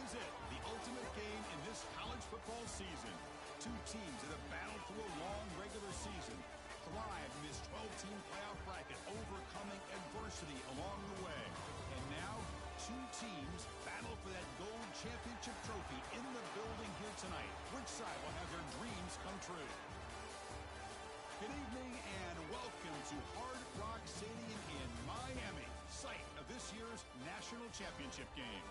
is it, the ultimate game in this college football season. Two teams that have battled through a long regular season, thrived in this 12-team playoff bracket, overcoming adversity along the way. And now, two teams battle for that gold championship trophy in the building here tonight. Which side will have their dreams come true? Good evening and welcome to Hard Rock Stadium in Miami, site of this year's national championship game.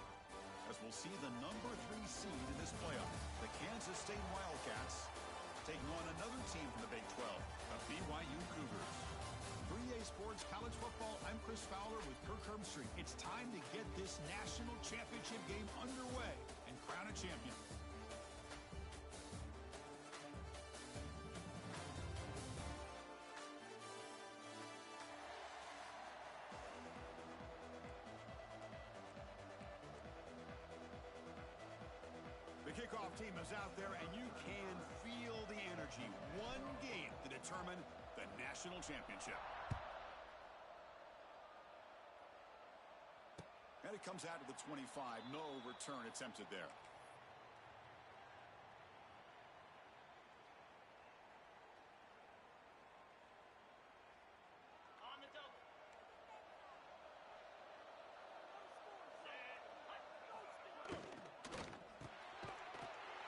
As we'll see the number 3 seed in this playoff, the Kansas State Wildcats, taking on another team from the Big 12, the BYU Cougars. 3A Sports College Football, I'm Chris Fowler with Kirk Herbstreit. It's time to get this national championship game underway and crown a champion. The kickoff team is out there, and you can feel the energy. One game to determine the national championship. And it comes out to the 25. No return attempted there.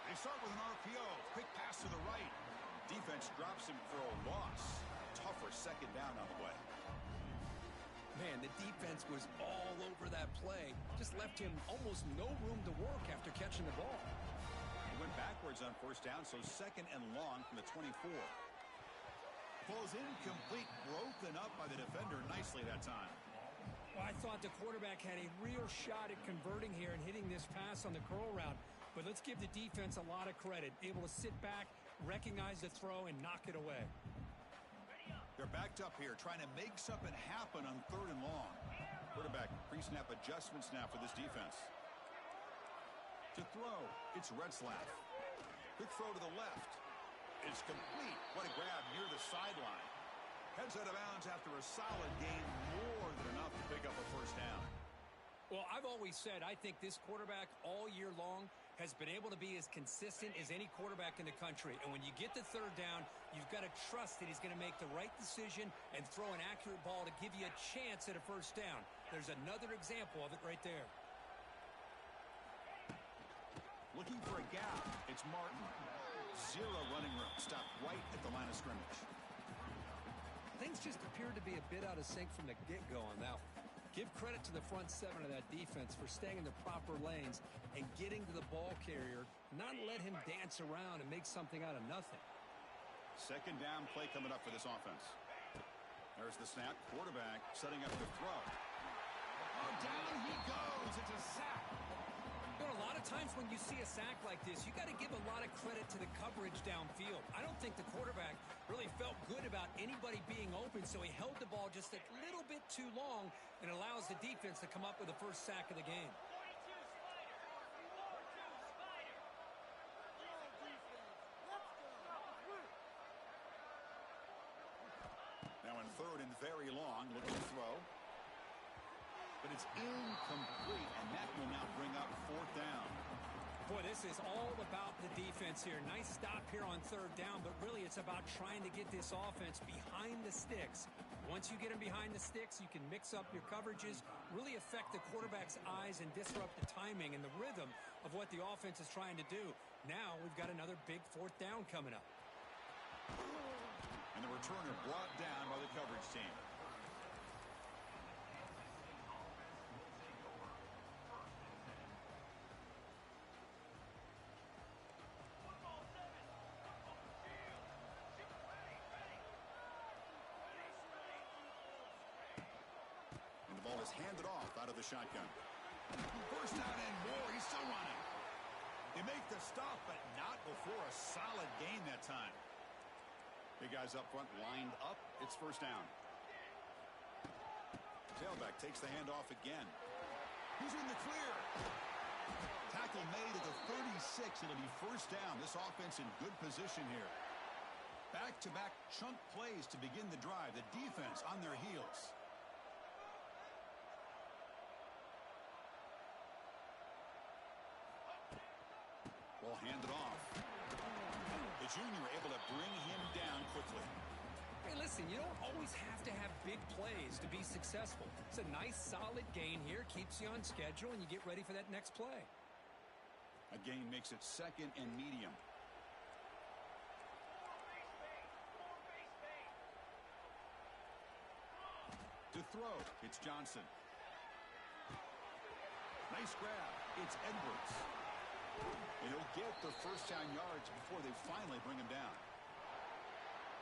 They start with an RPO. Quick pass to the right. Defense drops him for a loss. Tougher second down on the way. Man, the defense was all over that play. Just left him almost no room to work after catching the ball. He went backwards on first down, so second and long from the 24. Ball's incomplete, broken up by the defender nicely that time. Well, I thought the quarterback had a real shot at converting here and hitting this pass on the curl route. But let's give the defense a lot of credit. Able to sit back, recognize the throw, and knock it away. They're backed up here, trying to make something happen on third and long. Quarterback pre-snap adjustments now for this defense. To throw, it's Retzlaff. Quick throw to the left. It's complete. What a grab near the sideline. Heads out of bounds after a solid gain, more than enough to pick up a first down. Well, I've always said I think this quarterback all year long has been able to be as consistent as any quarterback in the country. And when you get to third down, you've got to trust that he's going to make the right decision and throw an accurate ball to give you a chance at a first down. There's another example of it right there. Looking for a gap. It's Martin. Zero running room. Stopped right at the line of scrimmage. Things just appeared to be a bit out of sync from the get-go on that one. Give credit to the front seven of that defense for staying in the proper lanes and getting to the ball carrier, not let him dance around and make something out of nothing. Second down play coming up for this offense. There's the snap. Quarterback setting up the throw. Oh, down he goes. It's a sack. You know, a lot of times when you see a sack like this, you got to give a lot of credit to the coverage downfield. I don't think the quarterback really felt good about anybody being open, so he held the ball just a little bit too long and allows the defense to come up with the first sack of the game. Now in third and very long, looking to throw. But it's incomplete, and that will now bring up fourth down. Boy, this is all about the defense here. Nice stop here on third down, but really it's about trying to get this offense behind the sticks. Once you get them behind the sticks, you can mix up your coverages, really affect the quarterback's eyes and disrupt the timing and the rhythm of what the offense is trying to do. Now we've got another big fourth down coming up. And the returner brought down by the coverage team. Ball is handed off out of the shotgun. First down and more. He's still running. They make the stop, but not before a solid gain that time. Big guys up front lined up. It's first down. Tailback takes the handoff again. He's in the clear. Tackle made at the 36. It'll be first down. This offense in good position here. Back-to-back chunk plays to begin the drive. The defense on their heels. Will hand it off. The junior able to bring him down quickly. Hey, listen, you don't always have to have big plays to be successful. It's a nice, solid gain here. Keeps you on schedule, and you get ready for that next play. A gain makes it 2nd and medium. To throw, it's Johnson. Nice grab. It's Edwards. And he'll get the first down yards before they finally bring him down.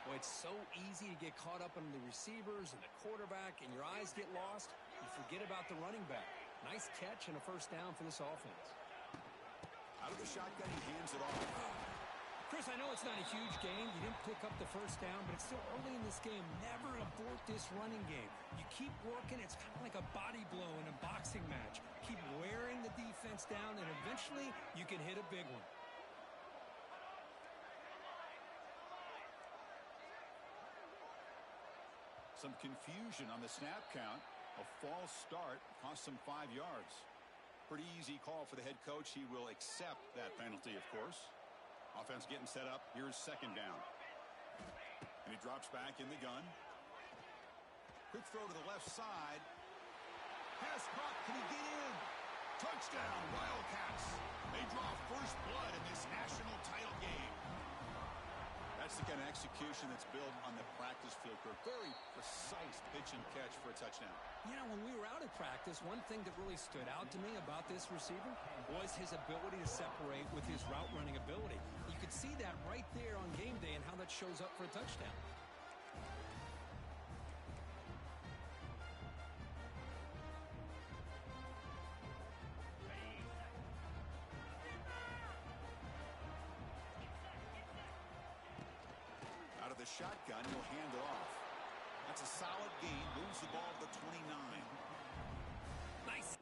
Well, it's so easy to get caught up in the receivers and the quarterback, and your eyes get lost. You forget about the running back. Nice catch and a first down for this offense. Out of the shotgun, he hands it off. Chris, I know it's not a huge gain. You didn't pick up the first down, but it's still early in this game. Never abort this running game. You keep working. It's kind of like a body blow in a boxing match. Keep wearing the defense down, and eventually you can hit a big one. Some confusion on the snap count. A false start cost him 5 yards. Pretty easy call for the head coach. He will accept that penalty, of course. Offense getting set up. Here's 2nd down. And he drops back in the gun. Quick throw to the left side. Pass caught. Can he get in? Touchdown, Wildcats. They draw first blood in this national title game. That's the kind of execution that's built on the practice field. Very precise pitch and catch for a touchdown. You know, when we were out at practice, one thing that really stood out to me about this receiver was his ability to separate with his route running ability. You could see that right there on game day and how that shows up for a touchdown. Out of the shotgun, he'll hand it off. That's a solid gain. Moves the ball to the 29. Nice.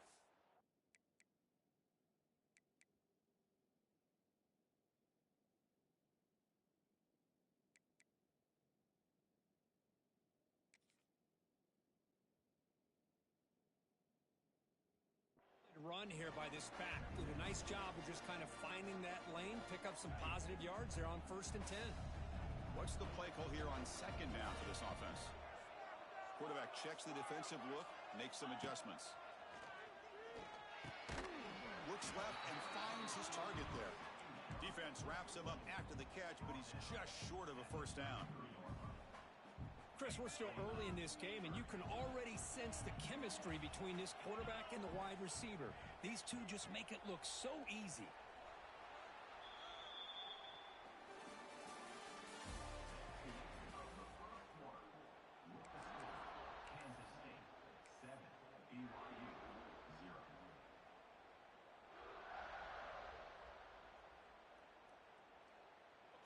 Run here by this back. Did a nice job of just kind of finding that lane, pick up some positive yards there on 1st and 10. What's the play call here on 2nd down for this offense? Quarterback checks the defensive look, makes some adjustments. Looks left and finds his target there. Defense wraps him up after the catch, but he's just short of a first down. Chris, we're still early in this game, and you can already sense the chemistry between this quarterback and the wide receiver. These two just make it look so easy.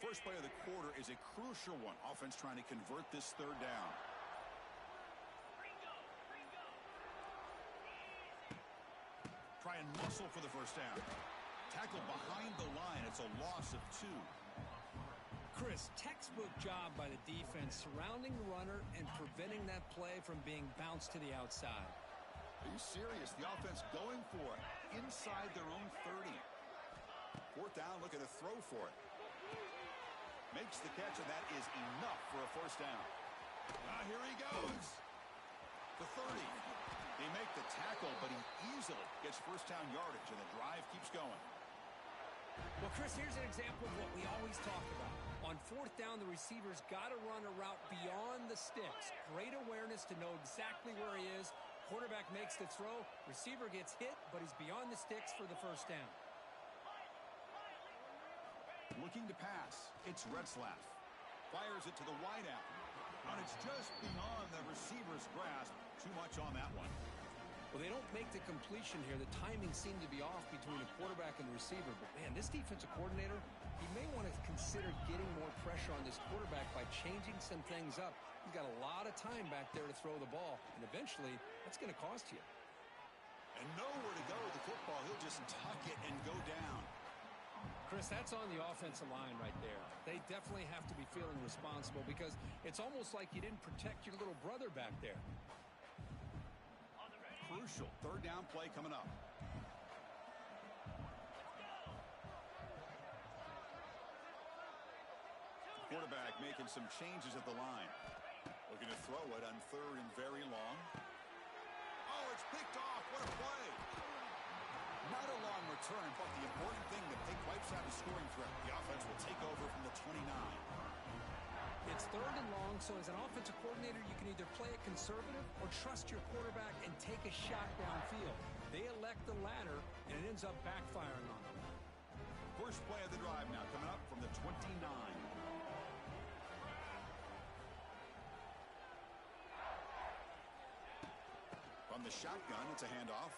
First play of the quarter is a crucial one. Offense trying to convert this 3rd down. Try and muscle for the first down. Tackle behind the line. It's a loss of 2. Chris, textbook job by the defense surrounding the runner and preventing that play from being bounced to the outside. Are you serious? The offense going for it inside their own 30. 4th down, looking to throw for it. Makes the catch, and that is enough for a first down. Here he goes. The 30. They make the tackle, but he easily gets first down yardage, and the drive keeps going. Well, Chris, here's an example of what we always talk about. On 4th down, the receiver's got to run a route beyond the sticks. Great awareness to know exactly where he is. Quarterback makes the throw. Receiver gets hit, but he's beyond the sticks for the first down. Looking to pass. It's Retzlaff. Fires it to the wideout. And it's just beyond the receiver's grasp. Too much on that one. Well, they don't make the completion here. The timing seemed to be off between the quarterback and the receiver. But, man, this defensive coordinator, he may want to consider getting more pressure on this quarterback by changing some things up. He's got a lot of time back there to throw the ball. And eventually, that's going to cost you. And nowhere to go with the football. He'll just tuck it and go down. Chris, that's on the offensive line right there. They definitely have to be feeling responsible because it's almost like you didn't protect your little brother back there. Crucial 3rd down play coming up. Quarterback making some changes at the line. Looking to throw it on 3rd and very long. Oh, it's picked off. What a play. Not a long return, but the important thing, the pick wipes out a scoring threat. The offense will take over from the 29. It's 3rd and long, so as an offensive coordinator, you can either play it conservative or trust your quarterback and take a shot downfield. They elect the latter, and it ends up backfiring on them. First play of the drive now coming up from the 29. From the shotgun, it's a handoff.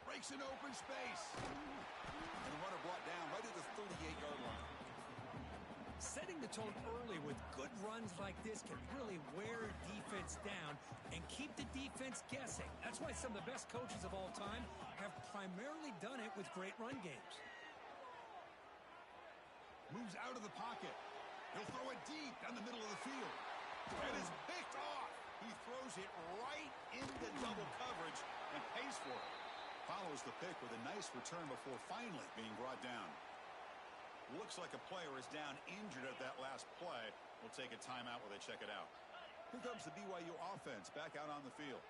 Breaks an open space. And the runner brought down right at the 38-yard line. Setting the tone early with good runs like this can really wear defense down and keep the defense guessing. That's why some of the best coaches of all time have primarily done it with great run games. Moves out of the pocket. He'll throw it deep down the middle of the field. And it's picked off. He throws it right into double coverage and pays for it. Follows the pick with a nice return before finally being brought down. Looks like a player is down injured at that last play. We'll take a timeout while they check it out. Here comes the BYU offense back out on the field.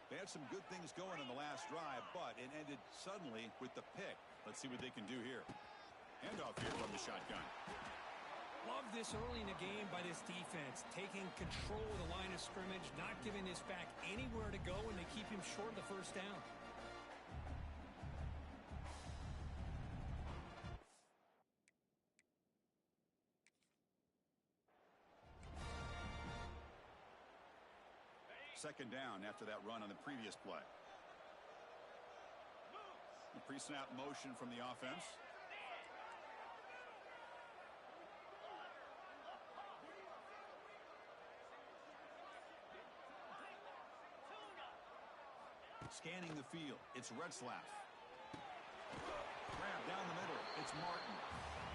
They had some good things going in the last drive, but it ended suddenly with the pick. Let's see what they can do here. Handoff here from the shotgun. Love this early in the game by this defense, taking control of the line of scrimmage, not giving this back anywhere to go, and they keep him short of the first down. Second down after that run on the previous play. The pre-snap motion from the offense. Scanning the field. It's Retzlaff. Grab down the middle. It's Martin.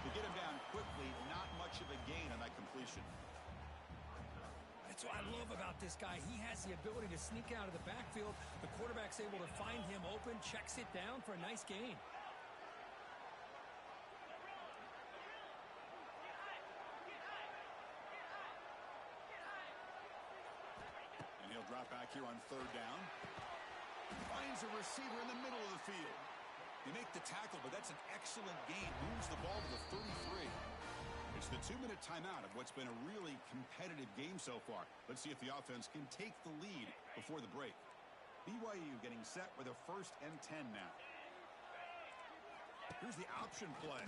To get him down quickly, not much of a gain on that completion. That's what I love about this guy. He has the ability to sneak out of the backfield. The quarterback's able to find him open, checks it down for a nice gain. And he'll drop back here on 3rd down. Finds a receiver in the middle of the field. They make the tackle, but that's an excellent gain. Moves the ball to the 33. It's the 2-minute timeout of what's been a really competitive game so far. Let's see if the offense can take the lead before the break. BYU getting set with a 1st and 10 now. Here's the option play.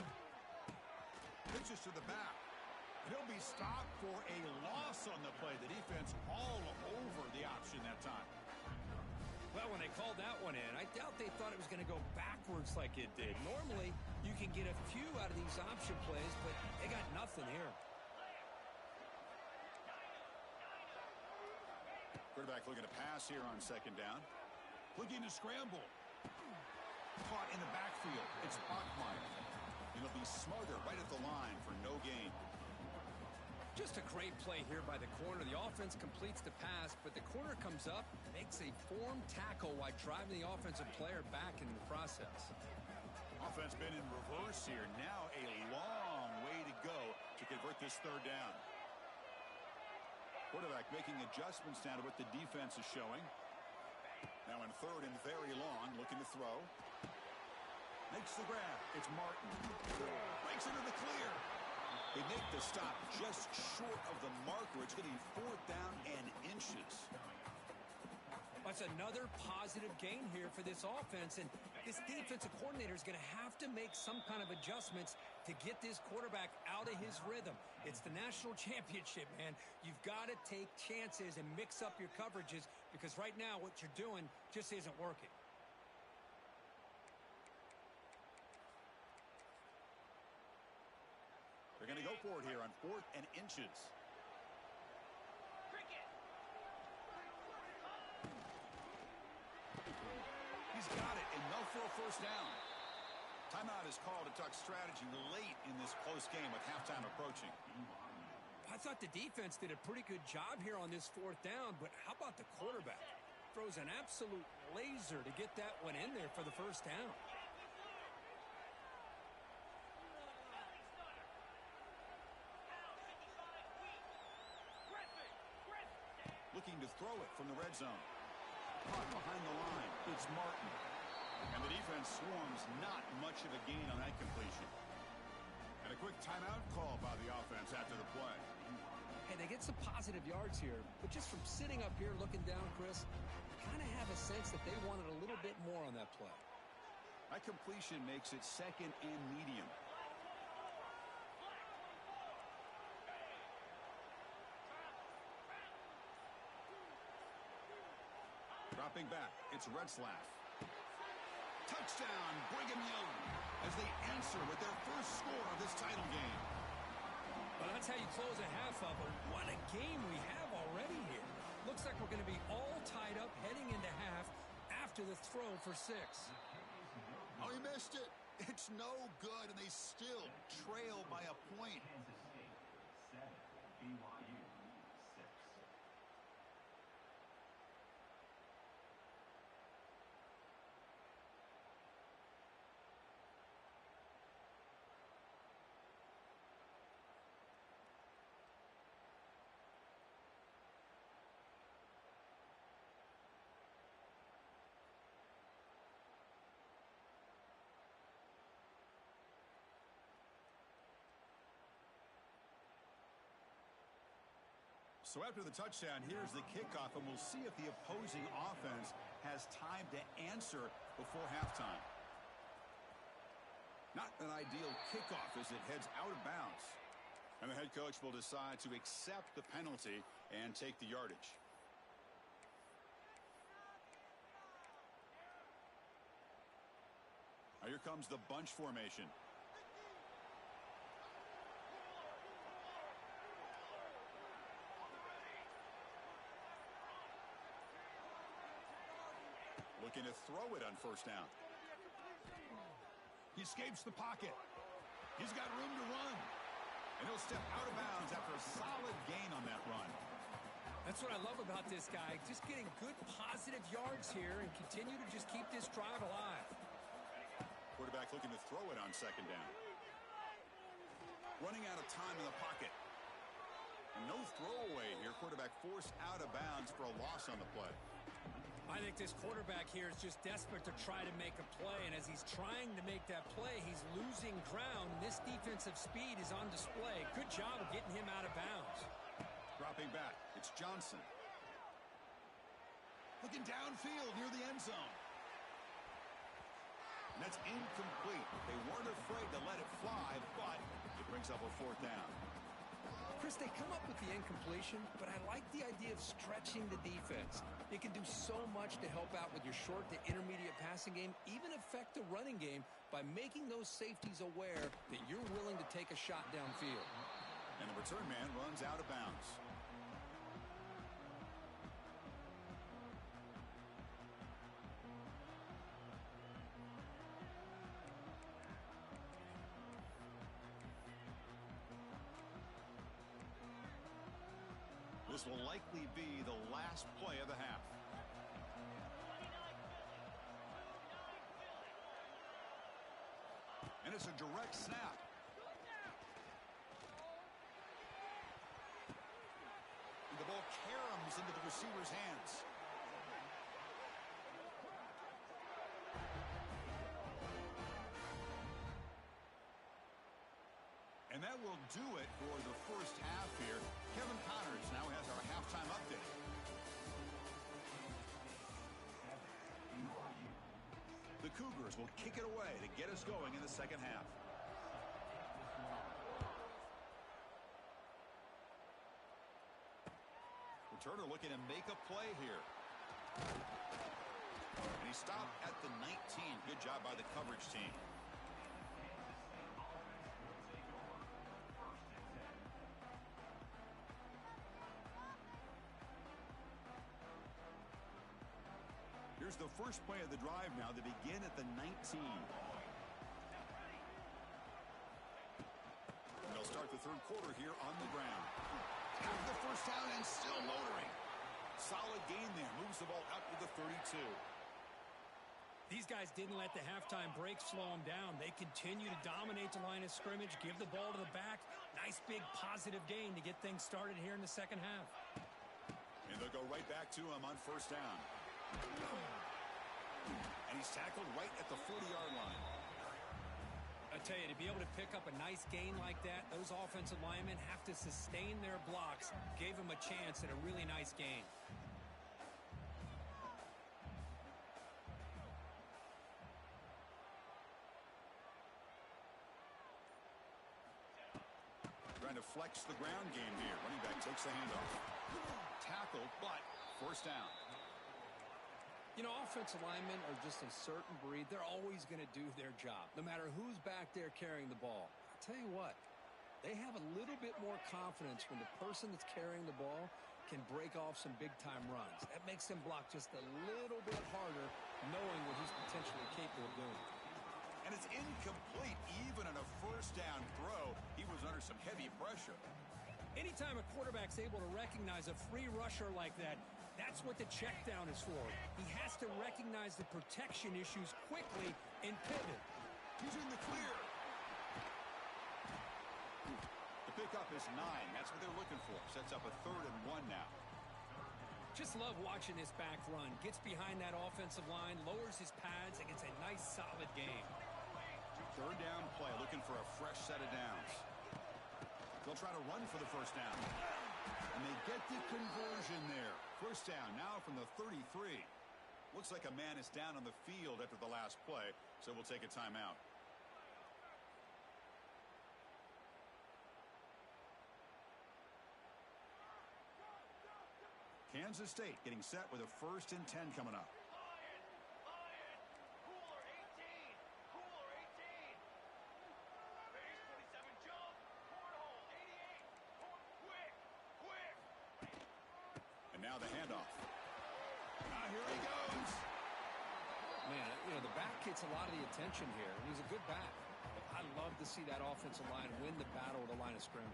Pitches to the back. And he'll be stopped for a loss on the play. The defense all over the option that time. Well, when they called that one in, I doubt they thought it was going to go backwards like it did. Normally, you can get a few out of these option plays, but they got nothing here. Quarterback looking to pass here on 2nd down. Looking to scramble. Caught in the backfield. It's Bachmeier. It'll be Smarter right at the line for no gain. Just a great play here by the corner. The offense completes the pass, but the corner comes up, makes a form tackle while driving the offensive player back in the process. Offense been in reverse here. Now a long way to go to convert this 3rd down. Quarterback making adjustments now to what the defense is showing. Now in 3rd and very long, looking to throw. Makes the grab. It's Martin. Breaks into the clear. They make the stop just short of the marker. It's going to be 4th down and inches. That's another positive gain here for this offense, and this defensive coordinator is going to have to make some kind of adjustments to get this quarterback out of his rhythm. It's the national championship, man. You've got to take chances and mix up your coverages because right now what you're doing just isn't working. They're going to go for it here on 4th and inches. He's got it, and no for a 1st down. Timeout is called to talk strategy late in this close game with halftime approaching. I thought the defense did a pretty good job here on this 4th down, but how about the quarterback? Throws an absolute laser to get that one in there for the 1st down. throw it from the red zone. Caught behind the line. It's Martin. And the defense swarms. Not much of a gain on that completion. And a quick timeout call by the offense after the play. Hey, they get some positive yards here, but just from sitting up here looking down, Chris, kind of have a sense that they wanted a little bit more on that play. That completion makes it second and medium. Dropping back, it's Retzlaff. Touchdown, Brigham Young, as they answer with their first score of this title game. Well, that's how you close a half of it. What a game we have already here. Looks like we're going to be all tied up heading into half after the throw for 6. Oh, he missed it. It's no good, and they still trail by a point. So after the touchdown, here's the kickoff, and we'll see if the opposing offense has time to answer before halftime. Not an ideal kickoff as it heads out of bounds. And the head coach will decide to accept the penalty and take the yardage. Now here comes the bunch formation. Looking to throw it on first down. He escapes the pocket. He's got room to run. And he'll step out of bounds after a solid gain on that run. That's what I love about this guy. Just getting good positive yards here and continue to just keep this drive alive. Quarterback looking to throw it on second down. Running out of time in the pocket. And no throwaway here. Quarterback forced out of bounds for a loss on the play. I think this quarterback here is just desperate to try to make a play, and as he's trying to make that play, he's losing ground. This defensive speed is on display. Good job of getting him out of bounds. Dropping back, it's Johnson. Looking downfield near the end zone. And that's incomplete. They weren't afraid to let it fly, but it brings up a fourth down. Chris, they come up with the incompletion, but I like the idea of stretching the defense. It can do so much to help out with your short to intermediate passing game, even affect the running game by making those safeties aware that you're willing to take a shot downfield. And the return man runs out of bounds. This will likely be the last play of the half. And it's a direct snap. And the ball caroms into the receiver's hands. And that will do it for the first half here. Kevin Connors now has our halftime update. The Cougars will kick it away to get us going in the second half. Returner looking to make a play here. And he stopped at the 19. Good job by the coverage team. Here's the first play of the drive now to begin at the 19. And they'll start the third quarter here on the ground. Have the first down and still motoring. Solid gain there. Moves the ball out to the 32. These guys didn't let the halftime break slow them down. They continue to dominate the line of scrimmage, give the ball to the back. Nice big positive gain to get things started here in the second half. And they'll go right back to him on first down. And he's tackled right at the 40-yard line. I tell you, to be able to pick up a nice gain like that, those offensive linemen have to sustain their blocks. Gave him a chance at a really nice gain. Trying to flex the ground game here. Running back takes the handoff. Tackle, but first down. You know, offensive linemen are just a certain breed. They're always going to do their job, no matter who's back there carrying the ball. I'll tell you what, they have a little bit more confidence when the person that's carrying the ball can break off some big-time runs. That makes them block just a little bit harder, knowing what he's potentially capable of doing. And it's incomplete. Even on a first down throw, he was under some heavy pressure. Anytime a quarterback's able to recognize a free rusher like that, that's what the check down is for. He has to recognize the protection issues quickly and pivot. He's in the clear. The pickup is 9. That's what they're looking for. Sets up a 3rd and 1 now. Just love watching this back run. Gets behind that offensive line, lowers his pads, and gets a nice solid gain. 3rd down play, looking for a fresh set of downs. They'll try to run for the first down. And they get the conversion there. First down now from the 33. Looks like a man is down on the field after the last play, so we'll take a timeout. Kansas State getting set with a 1st and 10 coming up. Now the handoff. Here he goes. Man, you know, the back gets a lot of the attention here, and he's a good back. I love to see that offensive line win the battle at the line of scrimmage.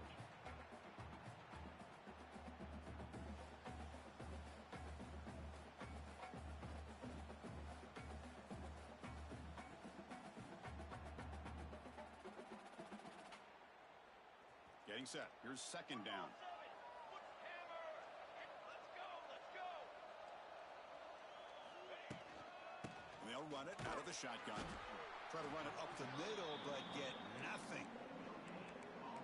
Getting set. Here's 2nd down. They'll run it out of the shotgun. Try to run it up the middle, but get nothing.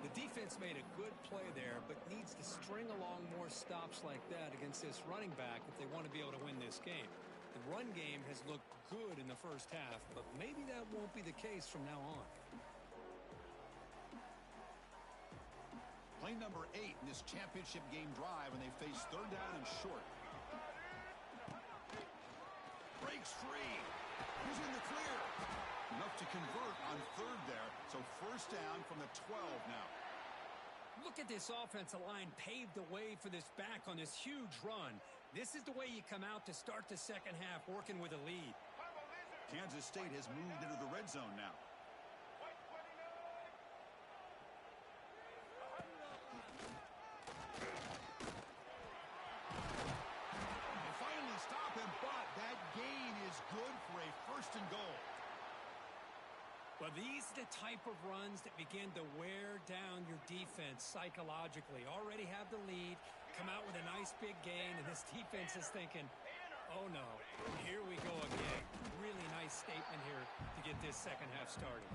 The defense made a good play there, but needs to string along more stops like that against this running back if they want to be able to win this game. The run game has looked good in the first half, but maybe that won't be the case from now on. Play number 8 in this championship game drive, and they face 3rd down and short. Breaks free. He's in the clear. Enough to convert on 3rd there. So first down from the 12 now. Look at this offensive line paved the way for this back on this huge run. This is the way you come out to start the second half working with a lead. Kansas State has moved into the red zone now. They finally stop him, but that gain is good for a 1st and goal. Well, these are the type of runs that begin to wear down your defense psychologically. Already have the lead, come out with a nice big gain, and this defense is thinking, oh no, here we go again. Really nice statement here to get this second half started.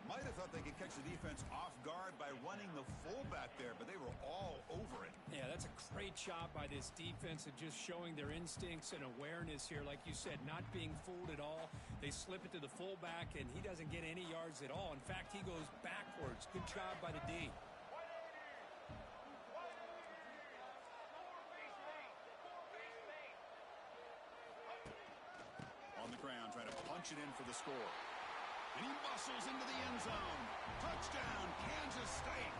Might have thought they could catch the defense off guard by running the fullback there, but they were all over it. Yeah, that's a great job by this defense of just showing their instincts and awareness here. Like you said, not being fooled at all. They slip it to the fullback, and he doesn't get any yards at all. In fact, he goes backwards. Good job by the D. On the ground, trying to punch it in for the score. And he muscles into the end zone. Touchdown, Kansas State.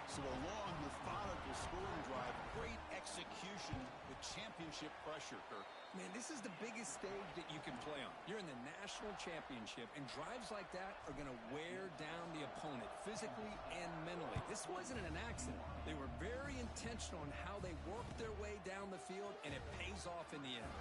So a long, methodical scoring drive. Great execution with championship pressure, Kirk. Man, this is the biggest stage that you can play on. You're in the national championship, and drives like that are going to wear down the opponent physically and mentally. This wasn't an accident. They were very intentional in how they worked their way down the field, and it pays off in the end.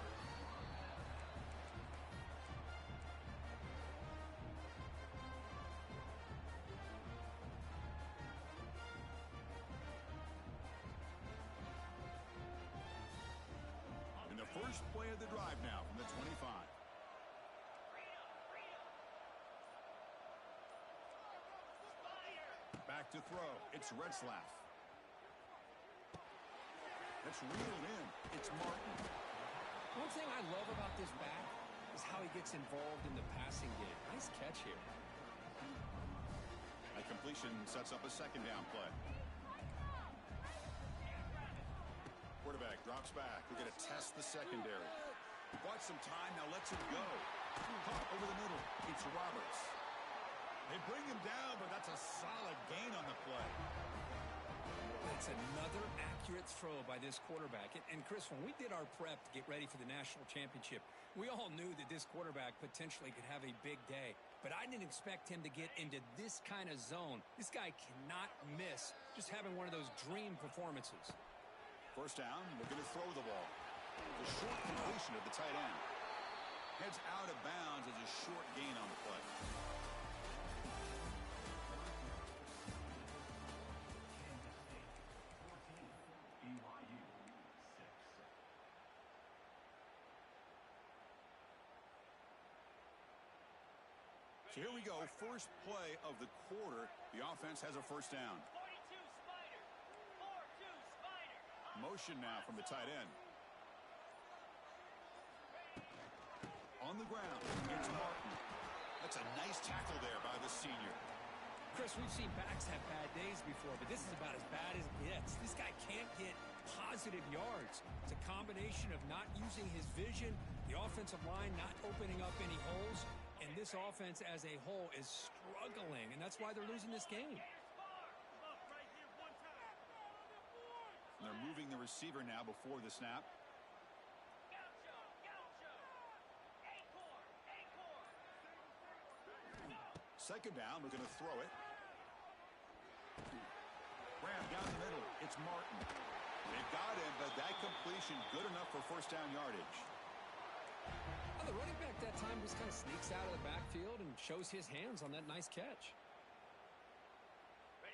First play of the drive now from the 25. Back to throw. It's Retzlaff. That's reeled in. It's Martin. One thing I love about this back is how he gets involved in the passing game. Nice catch here. A completion sets up a second down play. Quarterback drops back. We're going to test the secondary. Bought some time, now lets it go. Caught over the middle. It's Roberts. They bring him down, but that's a solid gain on the play. That's another accurate throw by this quarterback. And Chris, when we did our prep to get ready for the national championship, we all knew that this quarterback potentially could have a big day. But I didn't expect him to get into this kind of zone. This guy cannot miss just having one of those dream performances. First down, looking to throw the ball. The short completion of the tight end. Heads out of bounds as a short gain on the play. So here we go, first play of the quarter. The offense has a first down. Motion now from the tight end. On the ground, it's Martin. That's a nice tackle there by the senior. Chris, we've seen backs have bad days before, but this is about as bad as it gets. This guy can't get positive yards. It's a combination of not using his vision, the offensive line not opening up any holes, and this offense as a whole is struggling, and that's why they're losing this game. And they're moving the receiver now before the snap. Second down, we're going to throw it. Ram down the middle. It's Martin. They've got him, but that completion good enough for first down yardage. Well, the running back that time just kind of sneaks out of the backfield and shows his hands on that nice catch.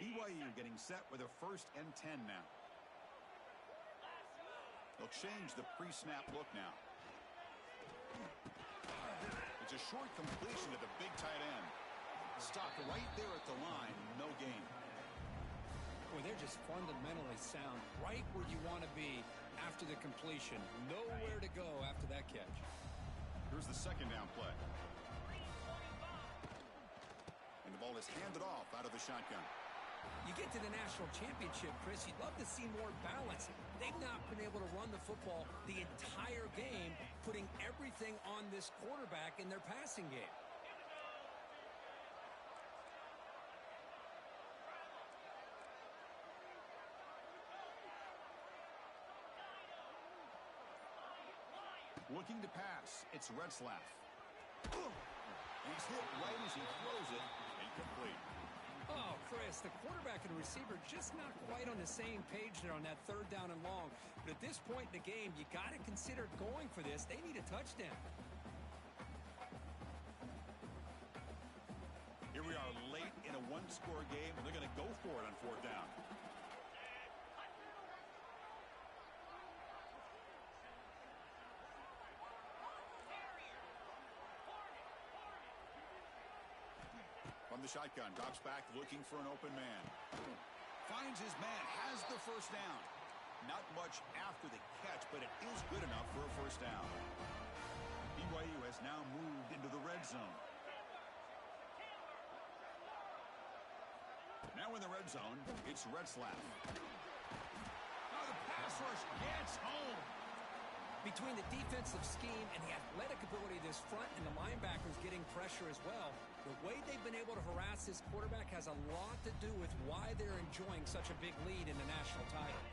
BYU getting set with a 1st and 10 now. They'll change the pre-snap look now. It's a short completion to the big tight end. Stopped right there at the line. No gain. Boy, they're just fundamentally sound. Right where you want to be after the completion. Nowhere to go after that catch. Here's the second down play. And the ball is handed off out of the shotgun. You get to the national championship, Chris, you'd love to see more balance. They've not been able to run the football the entire game, putting everything on this quarterback in their passing game. Looking to pass. It's Retzlaff. He's hit right as he throws it. Incomplete. Oh, Chris, the quarterback and the receiver just not quite on the same page there on that third down and long. But at this point in the game, you got to consider going for this. They need a touchdown. Here we are late in a one-score game, and they're going to go for it on 4th down. From the shotgun, drops back, looking for an open man. Finds his man, has the first down. Not much after the catch, but it is good enough for a first down. BYU has now moved into the red zone. Now in the red zone, it's Retzlaff. Oh, the pass rush gets home. Between the defensive scheme and the athletic ability of this front and the linebackers getting pressure as well, the way they've been able to harass this quarterback has a lot to do with why they're enjoying such a big lead in the national title.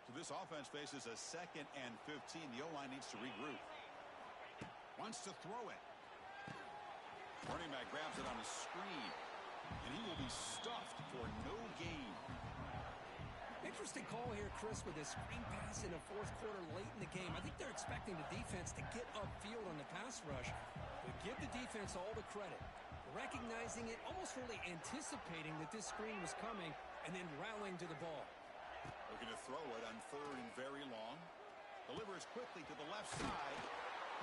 So this offense faces a 2nd and 15. The O-line needs to regroup. Wants to throw it. Running back grabs it on a screen, and he will be stuffed for no gain. Interesting call here, Chris, with this screen pass in the 4th quarter late in the game. I think they're expecting the defense to get upfield on the pass rush. But give the defense all the credit. Recognizing it, almost really anticipating that this screen was coming, and then rallying to the ball. Looking to throw it on 3rd and very long. Delivers quickly to the left side.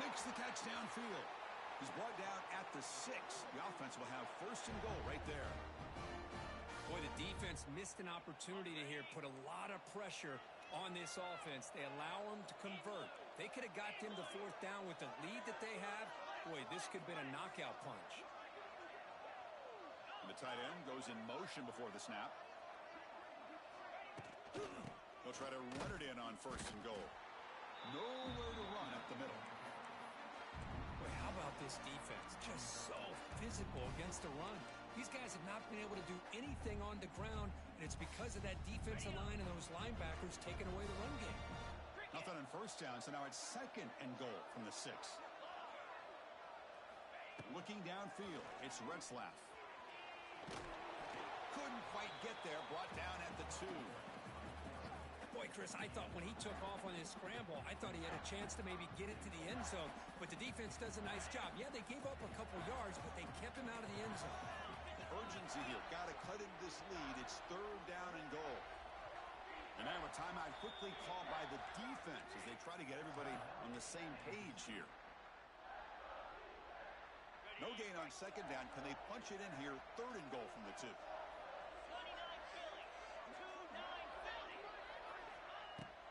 Makes the catch downfield. He's brought down at the 6. The offense will have first and goal right there. Boy, the defense missed an opportunity to here put a lot of pressure on this offense. They allow them to convert. They could have got them to 4th down with the lead that they have. Boy, this could have been a knockout punch. And the tight end goes in motion before the snap. He'll try to run it in on first and goal. Nowhere to run up the middle. Boy, how about this defense? Just so physical against the run. These guys have not been able to do anything on the ground, and it's because of that defensive line and those linebackers taking away the run game. Nothing on first down, so now it's 2nd and goal from the 6. Looking downfield, it's Retzlaff. Couldn't quite get there, brought down at the 2. Boy, Chris, I thought when he took off on his scramble, I thought he had a chance to maybe get it to the end zone, but the defense does a nice job. Yeah, they gave up a couple yards, but they kept him out of the end zone. Urgency here. Got to cut into this lead. It's 3rd down and goal. And now a timeout quickly called by the defense as they try to get everybody on the same page here. No gain on 2nd down. Can they punch it in here? 3rd and goal from the 2.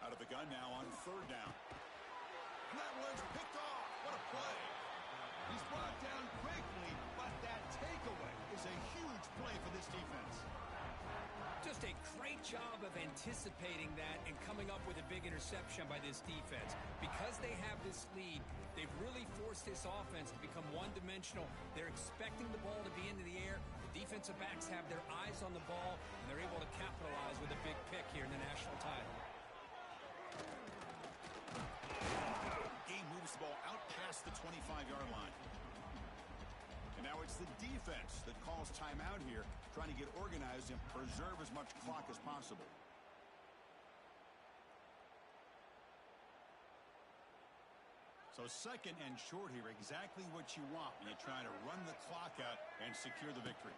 Out of the gun now on 3rd down. And that one's picked off. What a play. He's brought down quickly, but that takeaway is a huge play for this defense. Just a great job of anticipating that and coming up with a big interception by this defense. Because they have this lead, they've really forced this offense to become one-dimensional. They're expecting the ball to be into the air. The defensive backs have their eyes on the ball, and they're able to capitalize with a big pick here in the national title. Game moves the ball out past the 25-yard line. And now it's the defense that calls timeout here, trying to get organized and preserve as much clock as possible. So 2nd and short here, exactly what you want when you try to run the clock out and secure the victory.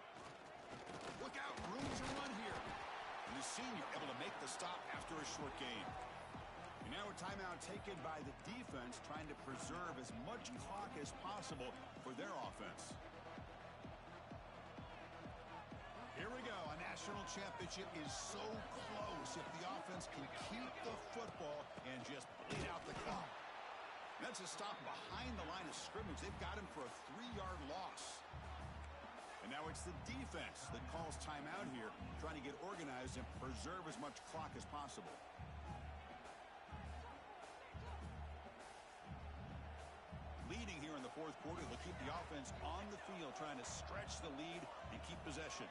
Look out, room to run here. And the senior able to make the stop after a short gain. And now a timeout taken by the defense, trying to preserve as much clock as possible for their offense. Here we go. A national championship is so close if the offense can keep the football and just bleed out the clock. That's a stop behind the line of scrimmage. They've got him for a 3-yard loss. And now it's the defense that calls timeout here, trying to get organized and preserve as much clock as possible. Leading here in the 4th quarter, they'll keep the offense on the field, trying to stretch the lead and keep possession.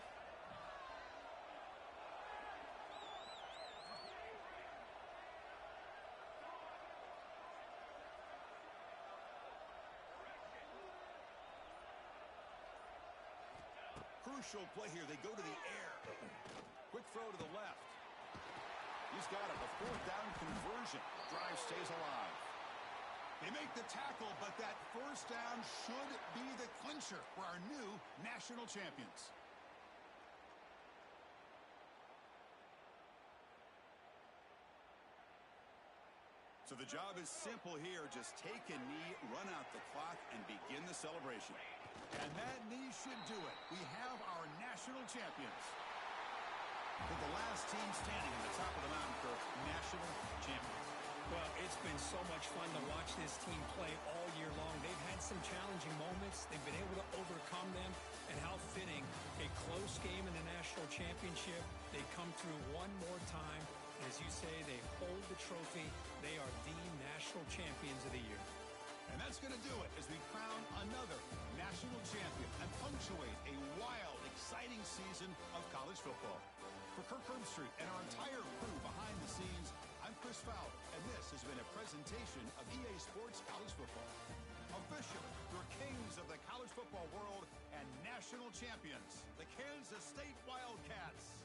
Crucial play here. They go to the air. Quick throw to the left. He's got it. A 4th down conversion. Drive stays alive. They make the tackle, but that first down should be the clincher for our new national champions. So the job is simple here. Just take a knee, run out the clock, and begin the celebration. And that knee should do it. We have our national champions. For the last team standing at the top of the mountain for national champions. Well, it's been so much fun to watch this team play all year long. They've had some challenging moments. They've been able to overcome them. And how fitting, a close game in the national championship. They come through one more time. And as you say, they hold the trophy. They are the national champions of the year. And that's going to do it as we crown another national champion and punctuate a wild, exciting season of college football. For Kirk Herbstreit and our entire crew behind the scenes, I'm Chris Fowler, and this has been a presentation of EA Sports College Football. Officially, your kings of the college football world and national champions, the Kansas State Wildcats.